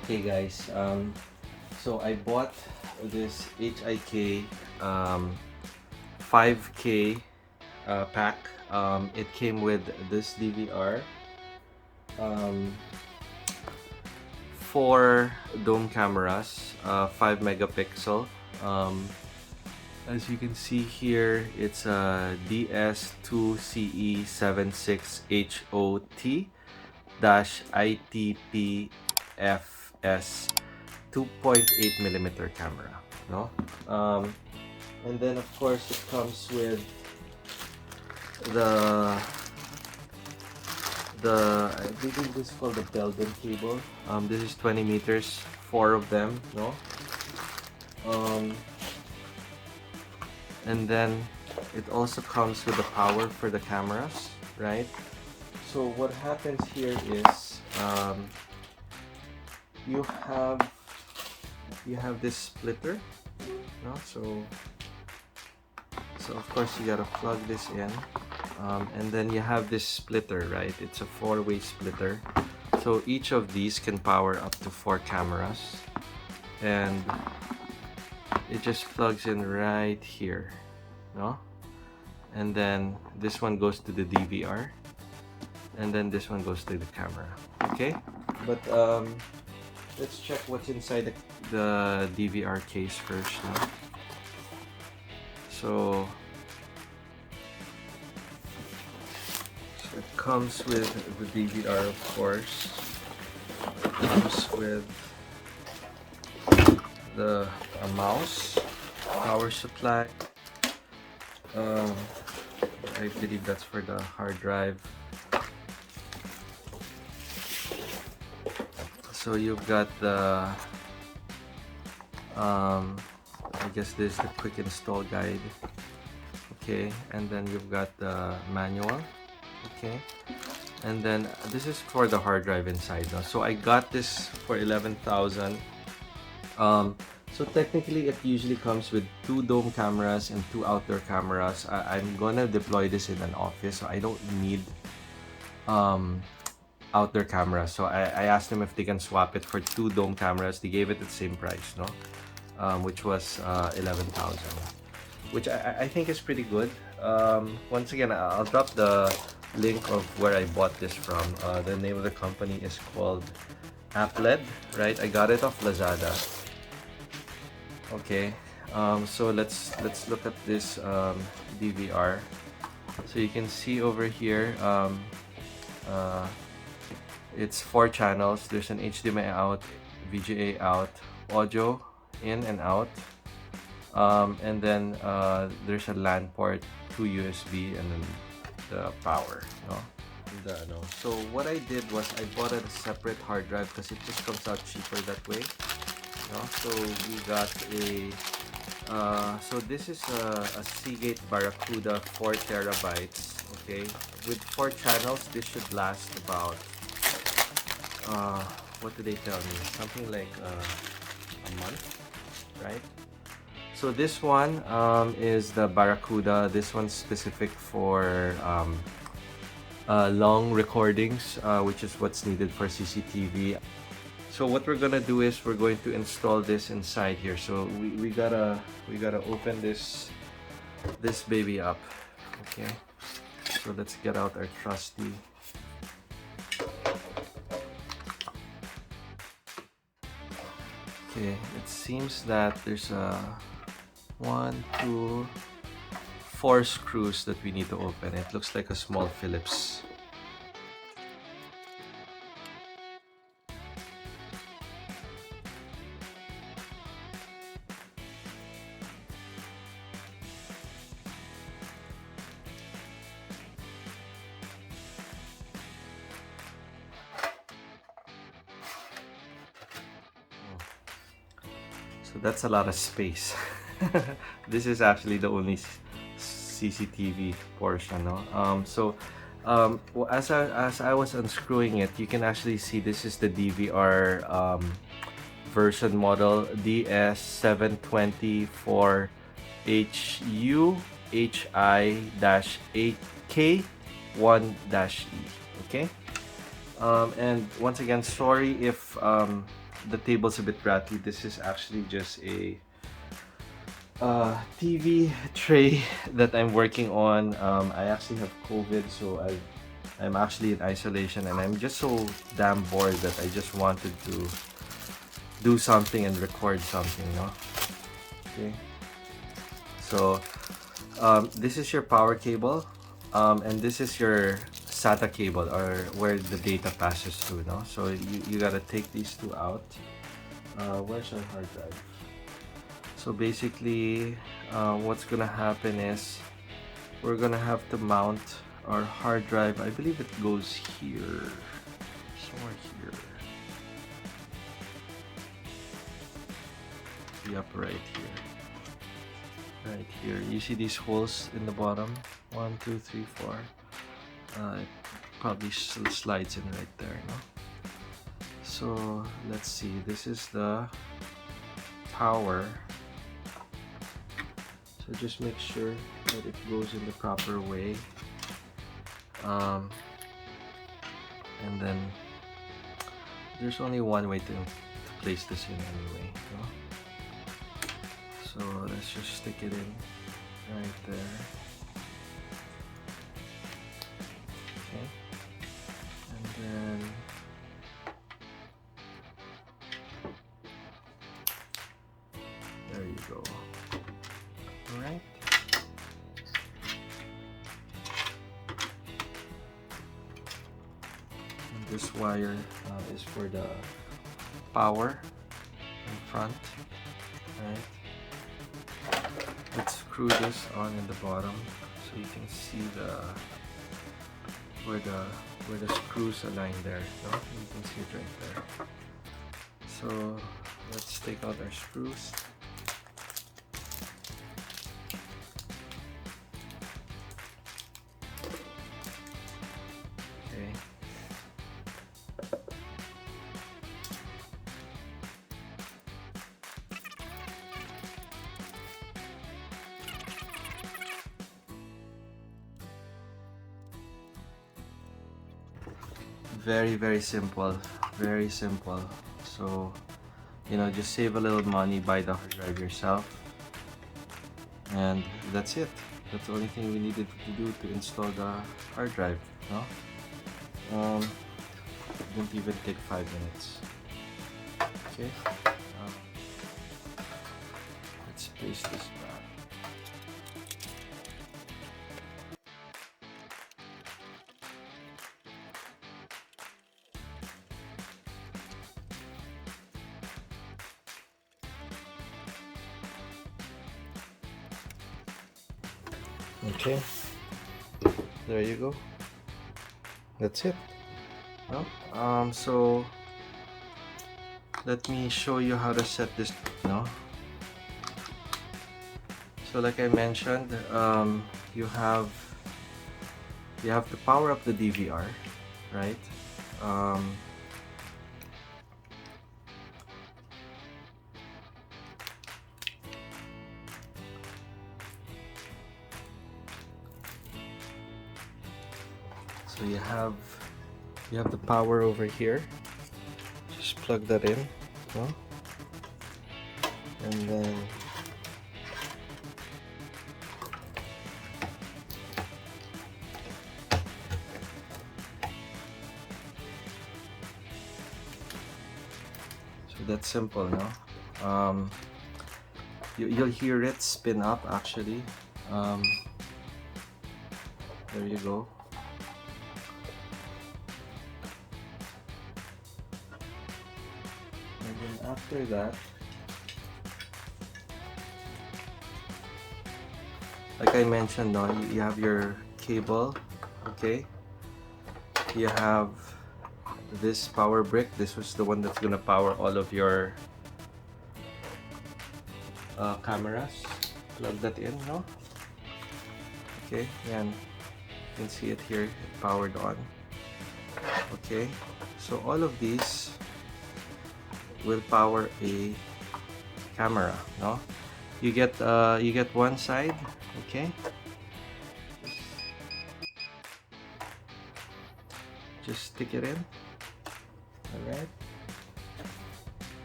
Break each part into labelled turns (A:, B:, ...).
A: Okay guys, so I bought this HIK 5K pack. It came with this DVR, 4 dome cameras, 5 megapixel. As you can see here, it's a DS2CE76HOT-ITPFS 2.8mm camera, no? And then of course it comes with the I think this is called the Belden cable. This is 20 meters, 4 of them, no? And then it also comes with the power for the cameras, right? So what happens here is you have this splitter, no? So of course you gotta plug this in, and then you have this splitter, right? It's a 4-way splitter, so each of these can power up to 4 cameras, and it just plugs in right here, no? And then this one goes to the DVR, and then this one goes to the camera. Okay, but let's check what's inside the DVR case first, no? So it comes with the DVR, of course. It comes with a mouse, power supply. I believe that's for the hard drive. So you've got the I guess this is the quick install guide. Okay, and then you've got the manual. Okay, and then this is for the hard drive inside, no? So I got this for 11,000. So technically it usually comes with 2 dome cameras and 2 outdoor cameras. I'm gonna deploy this in an office, so I don't need outdoor cameras. So I asked them if they can swap it for 2 dome cameras. They gave it the same price, no? Which was 11,000, which I think is pretty good. Once again, I'll drop the link of where I bought this from. The name of the company is called Appled, right? I got it off Lazada. Okay, so let's look at this DVR. So you can see over here, it's 4 channels. There's an HDMI out, VGA out, audio in and out, and then there's a LAN port, 2 USB, and then the power, no? So what I did was I bought a separate hard drive because it just comes out cheaper that way, no? So we got a so this is a Seagate Barracuda 4 terabytes. Okay, with 4 channels, this should last about what did they tell me? Something like a month, right? So this one is the Barracuda. This one's specific for long recordings, which is what's needed for CCTV. So what we're gonna do is we're going to install this inside here. So we gotta open this baby up. Okay, so let's get out our trusty. Okay, it seems that there's 1, 2, 4 screws that we need to open. It looks like a small Phillips. So that's a lot of space. This is actually the only CCTV portion, no? Well, as I was unscrewing it, you can actually see this is the DVR version model DS724HU-HI-8K1-E. Okay, and once again, sorry if the table's a bit rattly. This is actually just a TV tray that I'm working on. I actually have COVID, so I'm actually in isolation, and I'm just so damn bored that I just wanted to do something and record something, no? Okay. So this is your power cable, and this is your SATA cable, or where the data passes through, no? So you gotta take these two out. Where's our hard drive? So basically, what's gonna happen is we're gonna have to mount our hard drive. I believe it goes here, somewhere here. Yep, right here. Right here. You see these holes in the bottom? 1, 2, 3, 4. It probably slides in right there, no? So let's see. This is the power. So just make sure that it goes in the proper way. And then there's only one way to place this in anyway, no? So let's just stick it in right there. Okay. And then there you go. Alright. This wire is for the power in front. Right. Let's screw this on in the bottom so you can see where the screws align there. No? You can see it right there. So let's take out our screws. Okay. Very simple, very simple. So, you know, just save a little money, buy the hard drive yourself, and that's it. That's the only thing we needed to do to install the hard drive, no? Didn't even take 5 minutes. Okay, let's place this back. Okay, there you go. That's it. No? So let me show you how to set this. No. So like I mentioned, you have to power up the DVR, right? So you have the power over here. Just plug that in, no? And then so that's simple, no? You'll hear it spin up actually. There you go. After that, like I mentioned, no, you have your cable, okay? You have this power brick. This was the one that's gonna power all of your cameras. Plug that in, no? Okay, and you can see it here, it powered on. Okay, so all of these will power a camera, no? You get one side, okay? Just stick it in. All right.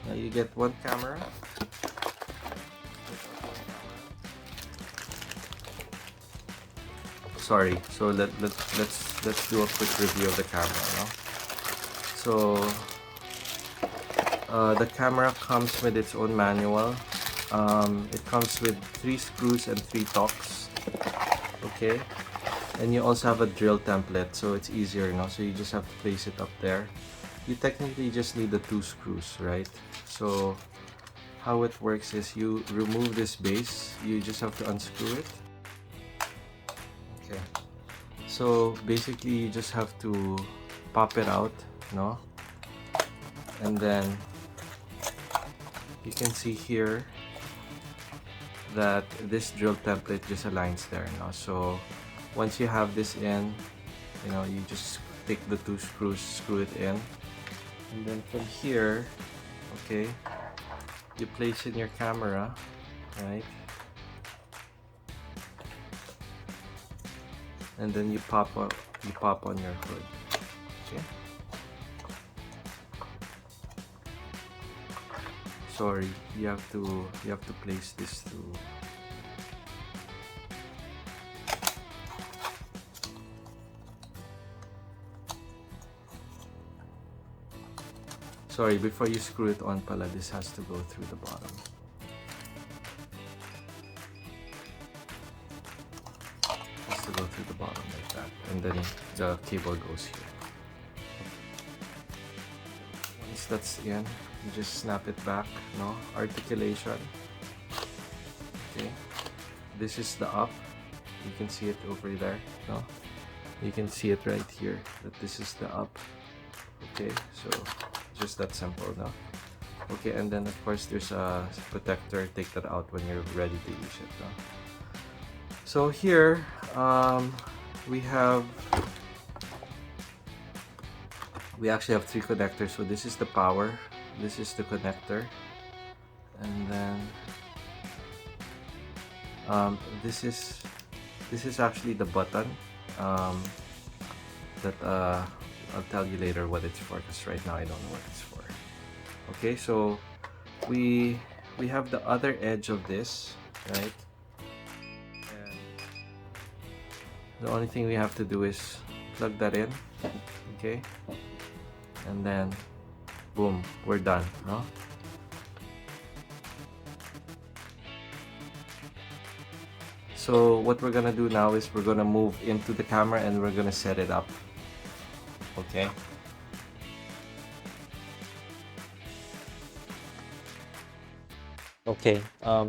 A: Now you get one camera. Sorry, so let's do a quick review of the camera now. So the camera comes with its own manual. It comes with 3 screws and 3 tocks. Okay, and you also have a drill template, so it's easier now. So you just have to place it up there. You technically just need the 2 screws, right? So how it works is you remove this base. You just have to unscrew it. Okay. So basically, you just have to pop it out, no? And then you can see here that this drill template just aligns there now. So once you have this in, you know, you just take the 2 screws, screw it in, and then from here, okay, you place in your camera, right? And then you pop on your hood. Okay. Sorry, you have to place this through. Sorry, before you screw it on pala, this has to go through the bottom. Has to go through the bottom like that, and then the cable goes here. Once that's in, you just snap it back, no? Articulation. Okay. This is the up. You can see it over there, no? You can see it right here, that this is the up. Okay, so just that simple, no? Okay, and then of course there's a protector. Take that out when you're ready to use it, no? So here, we actually have 3 connectors. So this is the power, this is the connector, and then this is actually the button that I'll tell you later what it's for, because right now I don't know what it's for. Okay, so we have the other edge of this, right? And the only thing we have to do is plug that in, okay? And then boom, we're done, no? So what we're gonna do now is we're gonna move into the camera and we're gonna set it up. Okay. Okay.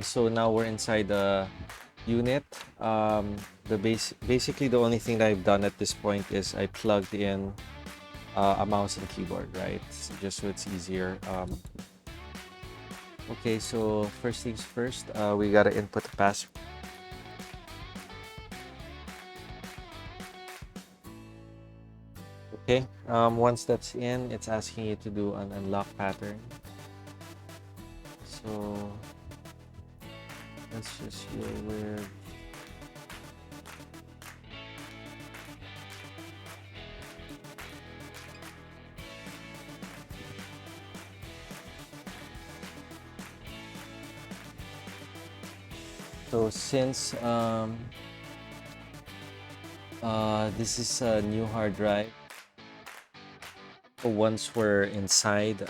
A: So now we're inside the unit. Basically the only thing that I've done at this point is I plugged in a mouse and keyboard, right? Just so it's easier. Okay. So first things first, we gotta input the password. Okay, once that's in, it's asking you to do an unlock pattern. So let's just go with so since this is a new hard drive. Once we're inside,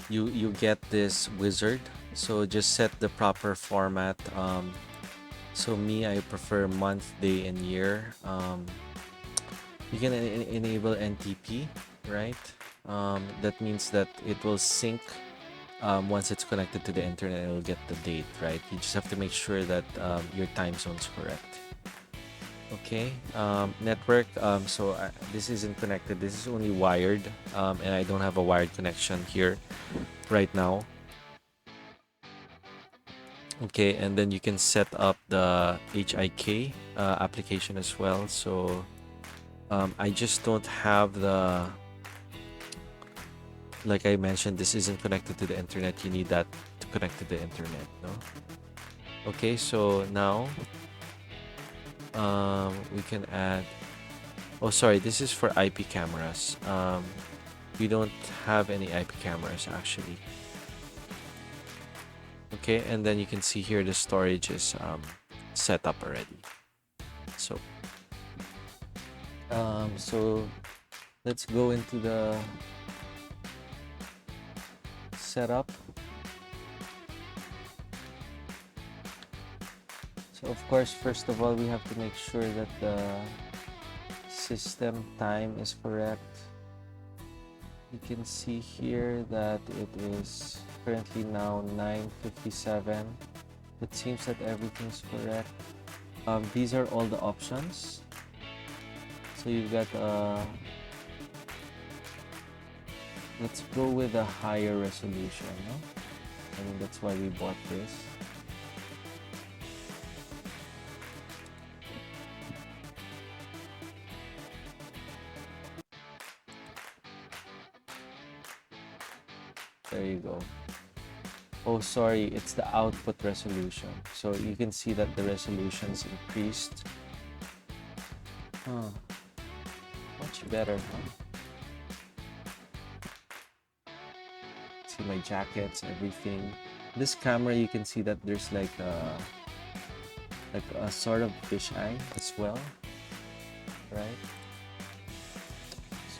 A: you get this wizard, so just set the proper format. So me, I prefer month, day, and year. You can enable NTP, right? That means that it will sync once it's connected to the internet. It will get the date, right? You just have to make sure that your time zone's correct. Okay, network, so this isn't connected, this is only wired, and I don't have a wired connection here right now. Okay, and then you can set up the HIK application as well. So I just don't have the, like I mentioned, this isn't connected to the internet. You need that to connect to the internet, no? Okay, so now we can add, oh sorry, this is for IP cameras. We don't have any IP cameras actually. Okay, and then you can see here the storage is set up already. So let's go into the setup. So of course, first of all, we have to make sure that the system time is correct. You can see here that it is currently now 9:57. It seems that everything's correct. These are all the options. So you've got let's go with a higher resolution, no? I mean, that's why we bought this. There you go. Oh, sorry, it's the output resolution. So you can see that the resolution's increased. Much better, huh? See my jackets, everything. This camera, you can see that there's like a sort of fisheye as well, right?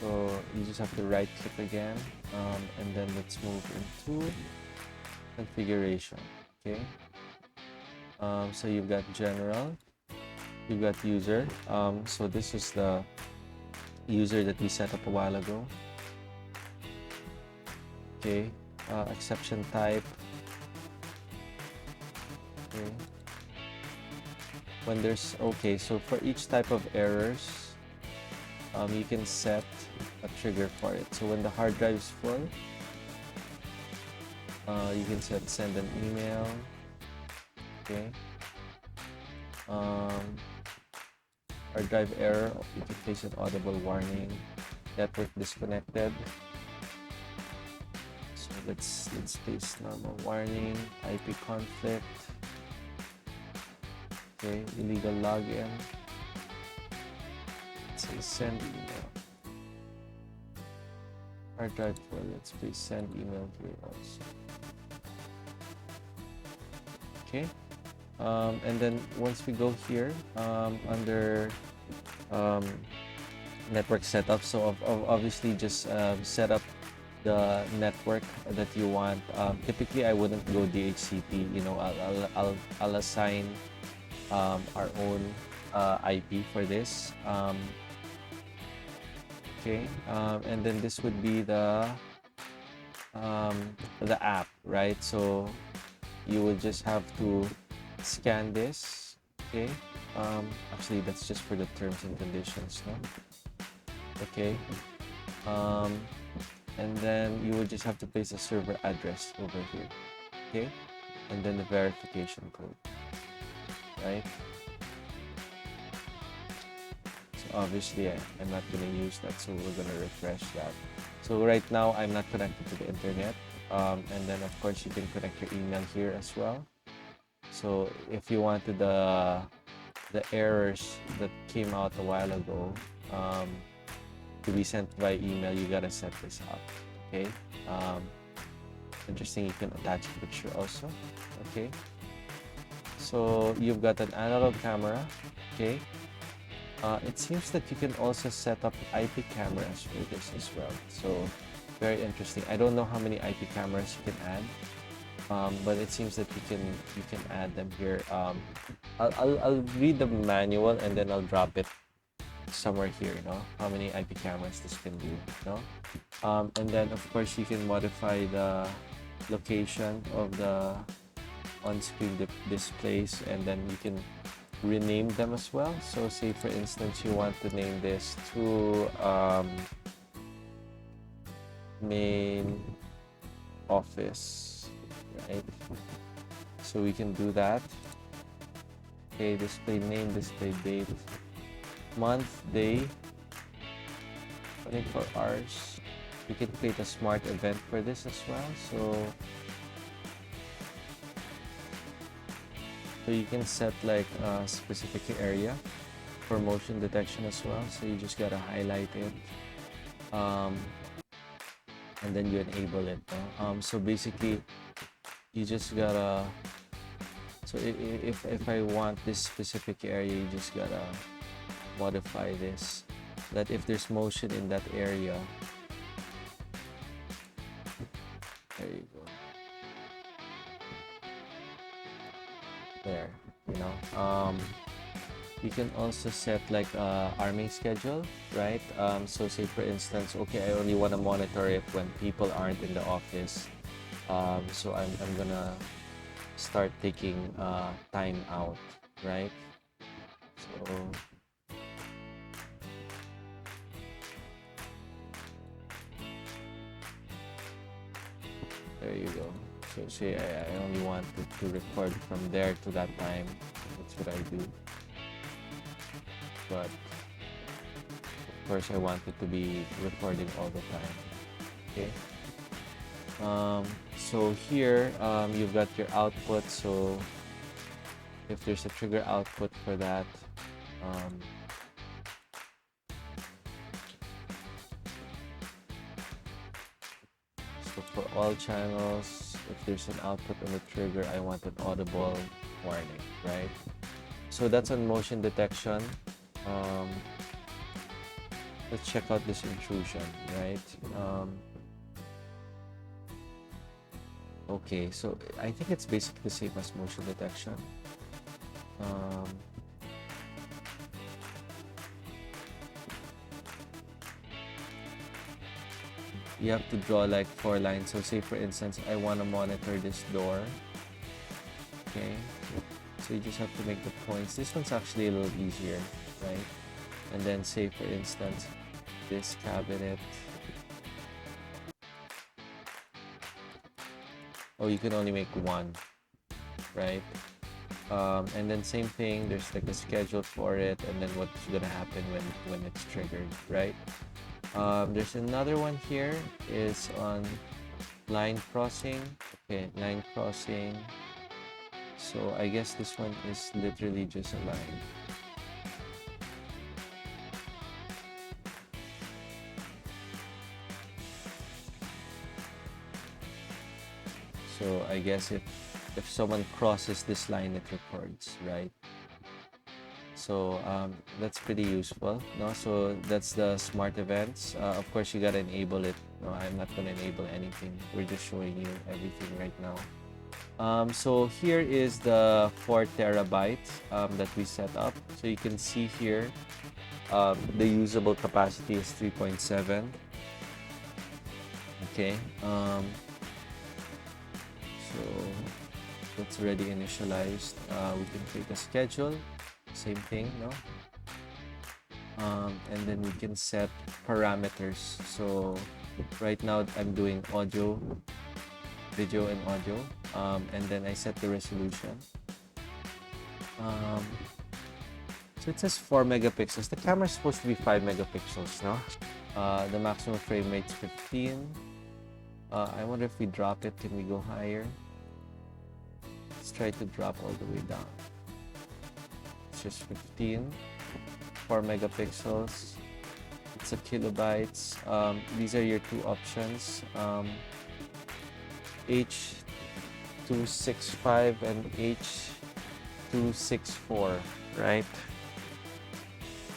A: So you just have to right click again, and then let's move into configuration. Okay, so you've got general, you've got user. So this is the user that we set up a while ago. Okay, exception type. Okay, when there's okay, so for each type of errors, you can set a trigger for it. So when the hard drive is full, you can send an email. Okay, hard drive error, you can place an audible warning, network disconnected. So let's place normal warning, IP conflict. Okay, illegal login. Let's say send email. Hard drive full, let's place send email here also. Okay, and then once we go here under network setup, so obviously just set up the network that you want. Typically, I wouldn't go DHCP. You know, I'll assign our own IP for this. Okay, and then this would be the app, right? So you would just have to scan this. Okay, actually that's just for the terms and conditions, no? Okay, and then you would just have to place a server address over here. Okay, and then the verification code, right? So obviously I'm not going to use that, so we're going to refresh that. So right now I'm not connected to the internet, and then of course you can connect your email here as well. So if you wanted the errors that came out a while ago to be sent by email, you gotta set this up. Okay, interesting, you can attach a picture also. Okay, so you've got an analog camera. Okay, it seems that you can also set up IP cameras for this as well, so very interesting. I don't know how many IP cameras you can add, but it seems that you can add them here. I'll read the manual and then I'll drop it somewhere here, you know, how many IP cameras this can do, you know. And then of course you can modify the location of the on-screen displays, and then you can rename them as well. So say for instance you want to name this to main office, right? So we can do that. Okay, display name, display date, month, day, 24 hours. You can create a smart event for this as well. So you can set like a specific area for motion detection as well. So you just gotta highlight it, and then you enable it. So basically, you just gotta, so if I want this specific area, you just gotta modify this, that if there's motion in that area, there you go, there, you know. You can also set like arming schedule, right? So say for instance, okay, I only want to monitor it when people aren't in the office. So I'm gonna start taking time out, right? So there you go. So say I only want to record from there to that time. That's what I do. But of course I want it to be recording all the time. Okay. So here you've got your output. So if there's a trigger output for that, so for all channels, if there's an output on the trigger, I want an audible warning, right? So that's on motion detection. Let's check out this intrusion, right? Okay, so I think it's basically the same as motion detection. You have to draw like 4 lines. So say for instance, I want to monitor this door. Okay, so you just have to make the points. This one's actually a little easier, right? And then say for instance, this cabinet. Oh, you can only make 1, right? And then same thing, there's like a schedule for it, and then what's gonna happen when it's triggered, right? There's another one here, is on line crossing. Okay, line crossing. So I guess this one is literally just a line. So I guess if someone crosses this line, it records, right? So that's pretty useful, no? So that's the smart events. Of course, you gotta enable it. No, I'm not gonna enable anything. We're just showing you everything right now. So here is the 4 terabytes that we set up. So you can see here, the usable capacity is 3.7. Okay. So that's already initialized. We can create a schedule, same thing, no? And then we can set parameters. So right now I'm doing audio, video and audio, and then I set the resolution. So it says 4 megapixels. The camera is supposed to be 5 megapixels, no? The maximum frame rate is 15. I wonder if we drop it, can we go higher? Let's try to drop all the way down. It's just 15, 4 megapixels. It's a kilobytes. These are your 2 options, H.265 and H.264, right?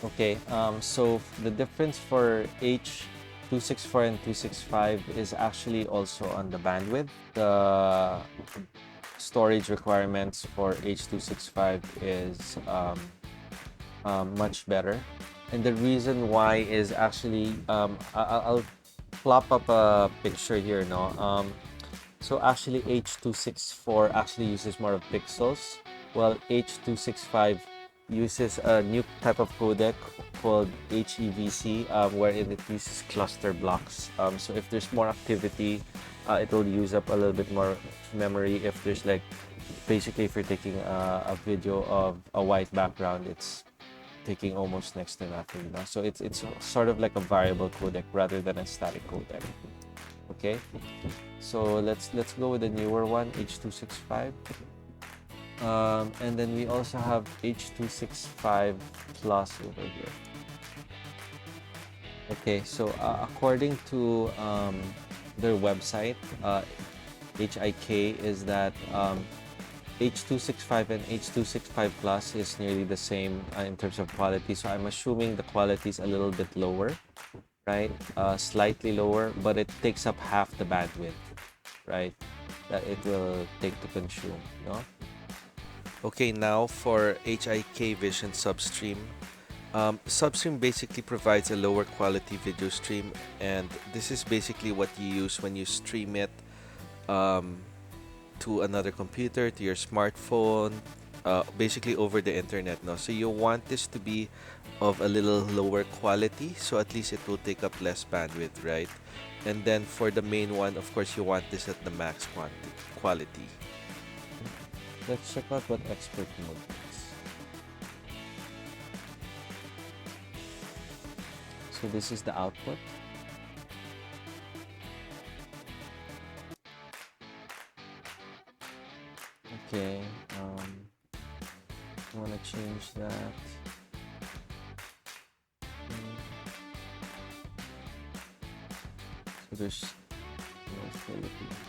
A: Okay, so the difference for H.264 and 265 is actually also on the bandwidth. The storage requirements for H.265 is much better, and the reason why is actually I'll plop up a picture here, no? So actually H.264 actually uses more of pixels, while H.265 uses a new type of codec called HEVC, wherein it uses cluster blocks. So if there's more activity, it will use up a little bit more memory. If there's like, basically if you're taking a video of a white background, it's taking almost next to nothing, no? So it's sort of like a variable codec rather than a static codec. Okay, so let's go with the newer one, H.265. And then we also have H.265 Plus over here. Okay, so according to their website, HIK is that H.265 and H.265 Plus is nearly the same in terms of quality. So I'm assuming the quality is a little bit lower, right? Slightly lower, but it takes up half the bandwidth, right? That it will take to consume, no? Okay, now for HIK Vision Substream. Substream basically provides a lower quality video stream, and this is basically what you use when you stream it to another computer, to your smartphone, basically over the internet. No, so you want this to be of a little lower quality, so at least it will take up less bandwidth, right? And then for the main one, of course, you want this at the max quality. Let's check out what expert mode is. So this is the output. Okay, I want to change that. So there's no Philippines.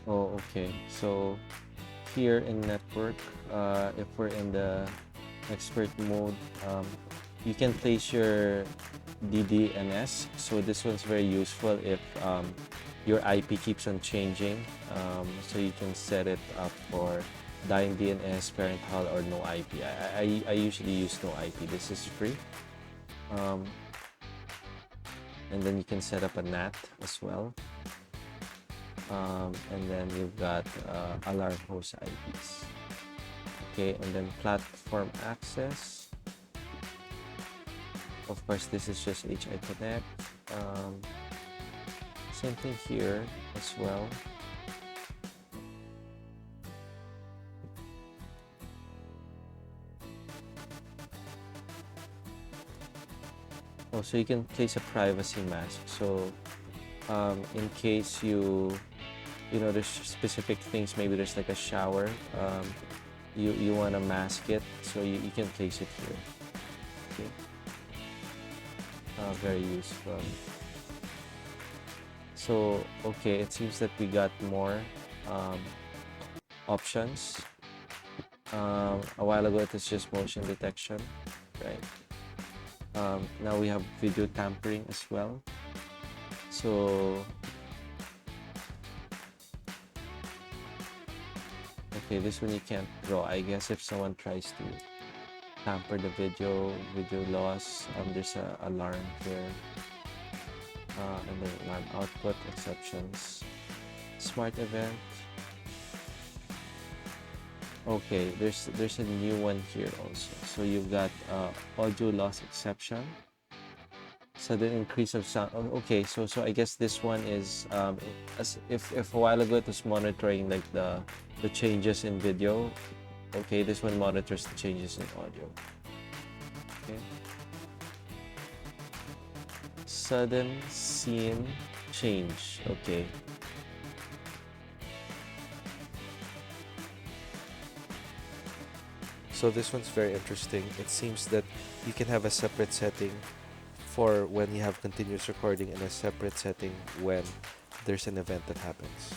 A: Oh, okay. So here in network, if we're in the expert mode, you can place your DDNS. So this one's very useful if your IP keeps on changing. So you can set it up for dying DNS, parent HAL, or no IP. I usually use no IP. This is free. And then you can set up a NAT as well. And then you've got alarm host IPs. Okay, and then platform access. Of course, this is just HI Connect. Same thing here as well. Oh, so you can place a privacy mask. So in case you know there's specific things, maybe there's like a shower, you want to mask it, so you can place it here. Okay. Very useful. So okay, it seems that we got more options. A while ago it was just motion detection, right? Now we have video tampering as well. So okay, this one you can't draw. I guess if someone tries to tamper the video loss, there's an alarm here. And then alarm output exceptions. Smart event. Okay, there's a new one here also. So you've got audio loss exception. Sudden increase of sound. Okay, so I guess this one is if a while ago it was monitoring like the changes in video. Okay, this one monitors the changes in audio. Okay. Sudden scene change. Okay. So this one's very interesting. It seems that you can have a separate setting for when you have continuous recording and a separate setting when there's an event that happens.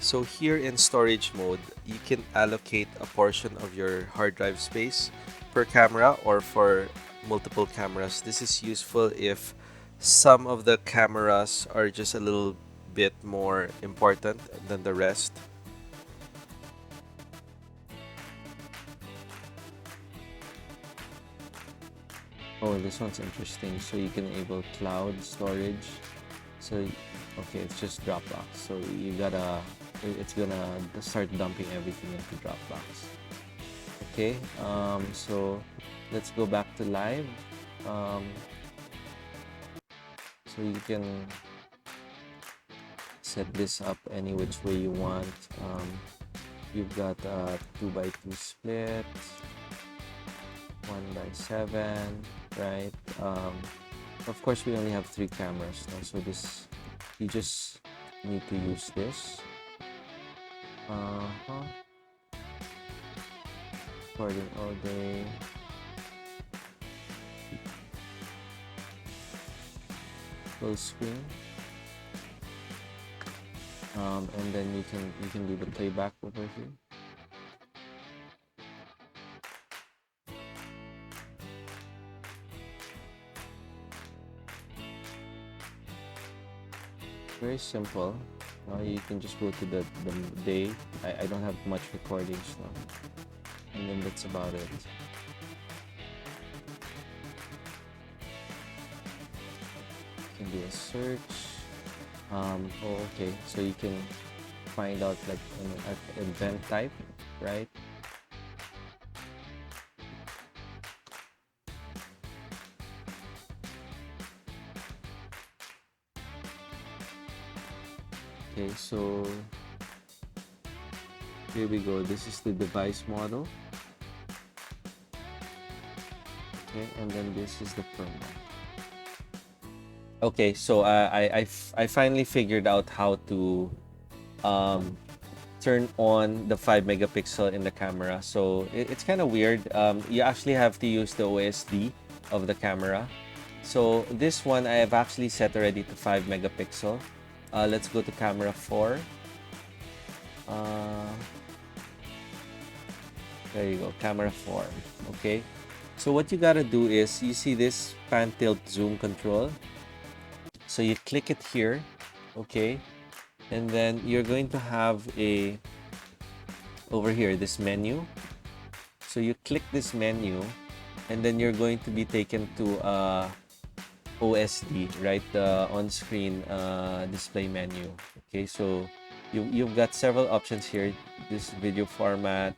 A: So here in storage mode, you can allocate a portion of your hard drive space per camera or for multiple cameras. This is useful if some of the cameras are just a little bit more important than the rest. Oh, this one's interesting. So you can enable cloud storage. So okay, it's just Dropbox. So it's gonna start dumping everything into Dropbox. Okay, so let's go back to live. So you can set this up any which way you want. You've got a 2x2 split, 1x7, right? Of course, we only have 3 cameras now, so this, you just need to use this. Recording all day. Full screen. And then you can do the playback over here. Very simple. You can just go to the day. I don't have much recordings now, and then that's about it. You can do a search. Okay, so you can find out like an event type, right? Okay, so here we go. This is the device model. Okay, and then this is the firmware. Okay, so I finally figured out how to turn on the 5 megapixel in the camera. So it's kind of weird. You actually have to use the OSD of the camera. So this one I have actually set already to 5 megapixel. Let's go to camera 4. There you go, camera 4. Okay, so what you gotta do is, you see this pan tilt zoom control. So you click it here, okay, and then you're going to have a, over here, this menu. So you click this menu, and then you're going to be taken to OSD, right? The on-screen display menu. Okay, so you've got several options here. This video format,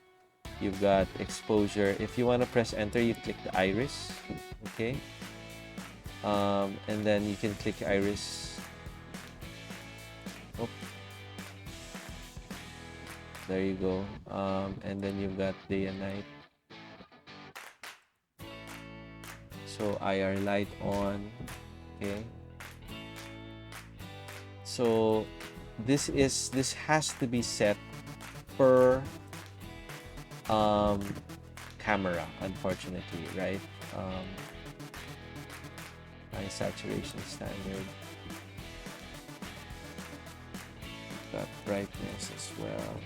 A: you've got exposure. If you want to press enter, you click the iris, okay, and then you can click iris. Oh, there you go. And then you've got day and night. So IR light on. Okay, so this has to be set per camera, unfortunately, right? High saturation standard. Got brightness as well.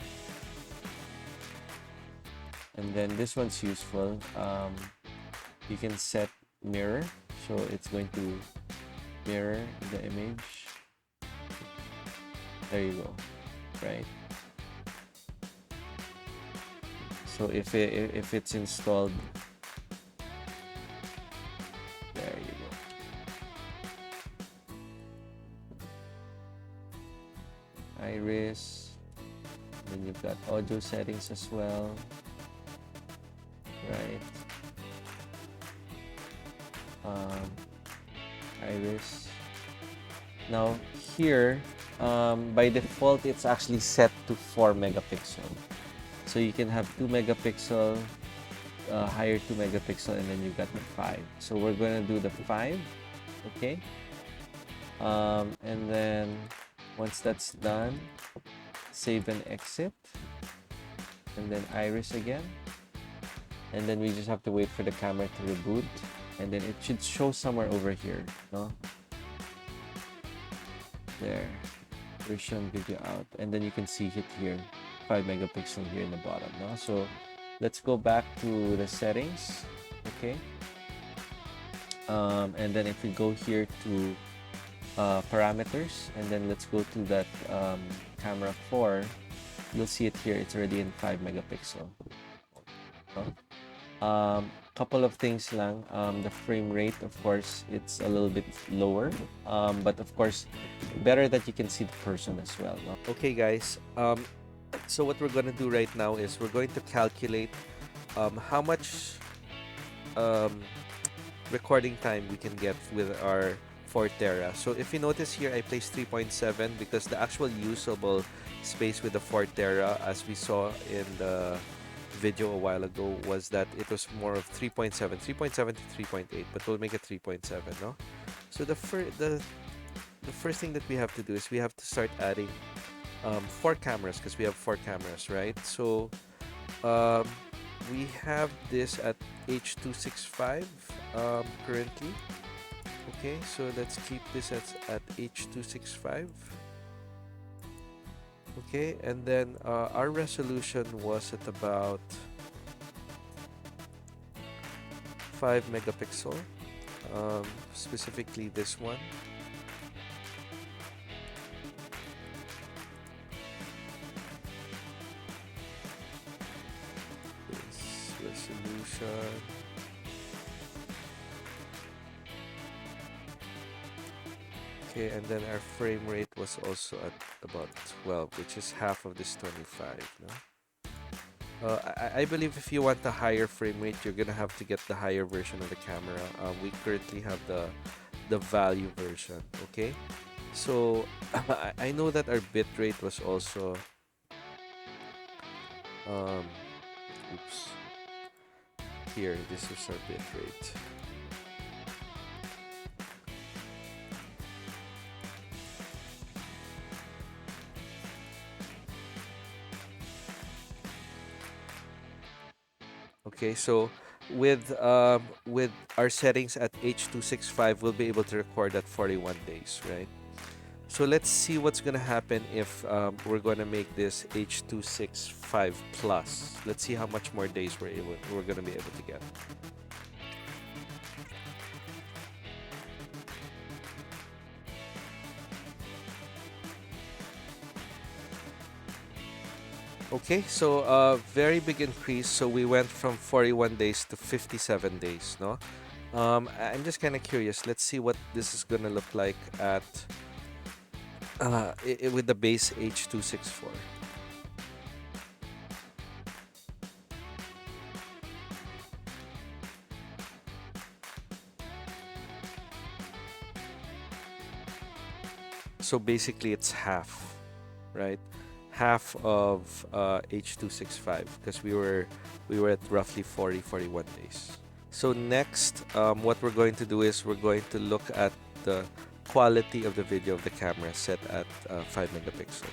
A: And then this one's useful. You can set mirror, so it's going to mirror the image. There you go, right? So if it's installed, there you go. Iris. Then you've got audio settings as well, right? Iris. Now here, by default, it's actually set to 4 megapixel. So you can have 2 megapixel, higher 2 megapixel, and then you got the 5. So we're going to do the 5, okay? And then once that's done, save and exit, and then iris again, and then we just have to wait for the camera to reboot, and then it should show somewhere over here, no? There, version video out, and then you can see it here, 5 megapixel here in the bottom, no? So let's go back to the settings, okay? And then if we go here to parameters, and then let's go to that camera 4, you'll see it here, it's already in 5 megapixel. Couple of things lang, the frame rate, of course, it's a little bit lower, but of course better that you can see the person as well, no? Okay guys, so what we're going to do right now is we're going to calculate how much recording time we can get with our
B: 4 tera. So if you notice here, I placed 3.7 because the actual usable space with the 4 tera, as we saw in the video a while ago, was that it was more of 3.7 to 3.8, but we'll make it 3.7, no? So the first thing that we have to do is we have to start adding 4 cameras, because we have 4 cameras, right? So um, we have this at H.265 currently. Okay, so let's keep this at H.265. Okay, and then our resolution was at about 5 megapixel, specifically this one. This resolution. Okay, and then our frame rate was also at about 12, which is half of this 25. No? I believe if you want the higher frame rate, you're gonna have to get the higher version of the camera. We currently have the value version. Okay, so I know that our bit rate was also oops, here. This is our bit rate. Okay, so with our settings at H.265, we'll be able to record at 41 days, right? So let's see what's gonna happen if we're gonna make this H.265 plus. Let's see how much more days we're gonna be able to get. Okay, so very big increase. So we went from 41 days to 57 days, no? I'm just kind of curious. Let's see what this is gonna look like at with the base H.264. So basically, it's half, right? Half of H.265, because we were at roughly 41 days. So next, what we're going to do is we're going to look at the quality of the video of the camera set at 5 megapixel.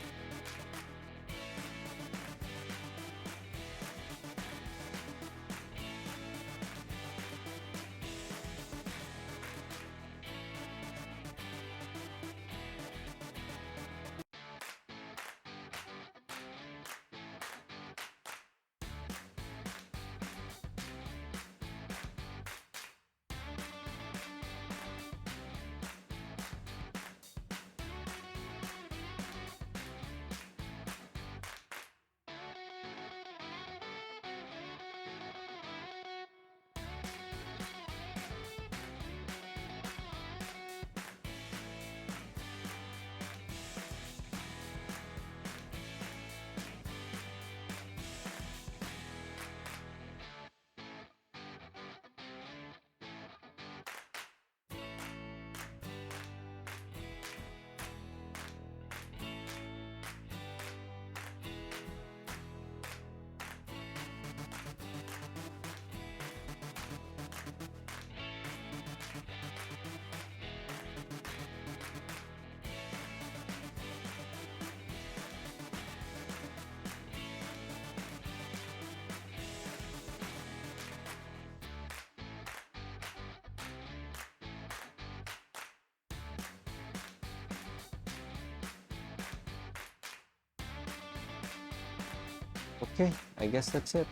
B: Okay, I guess that's it.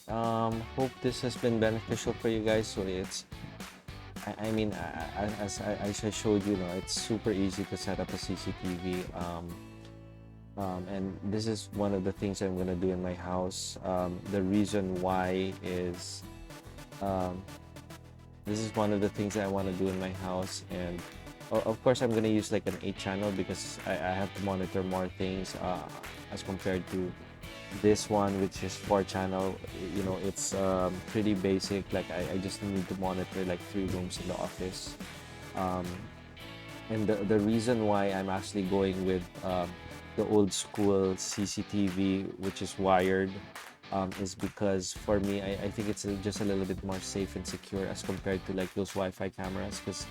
B: Hope this has been beneficial for you guys. So I mean, as I showed you, it's super easy to set up a CCTV. And this is one of the things I'm gonna do in my house. The reason why is, this is one of the things that I want to do in my house, and of course I'm gonna use like an 8 channel, because I have to monitor more things as compared to this one, which is 4 channel. It's pretty basic. Like I just need to monitor like 3 rooms in the office. um, And the reason why I'm actually going with the old school CCTV, which is wired, is because for me, I think it's just a little bit more safe and secure as compared to like those Wi-Fi cameras. Because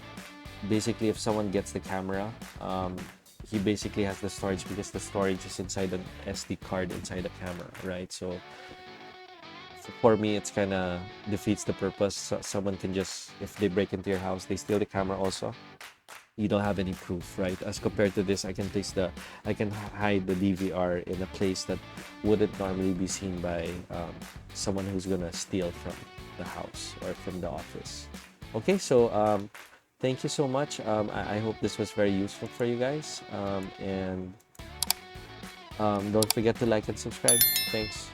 B: basically, if someone gets the camera, he basically has the storage because the storage is inside an SD card inside the camera, right? So for me, it's kind of defeats the purpose. Someone can just, if they break into your house, they steal the camera also, you don't have any proof, right? As compared to this, I can hide the DVR in a place that wouldn't normally be seen by someone who's gonna steal from the house or from the office. Okay, so thank you so much. I hope this was very useful for you guys, and don't forget to like and subscribe. Thanks.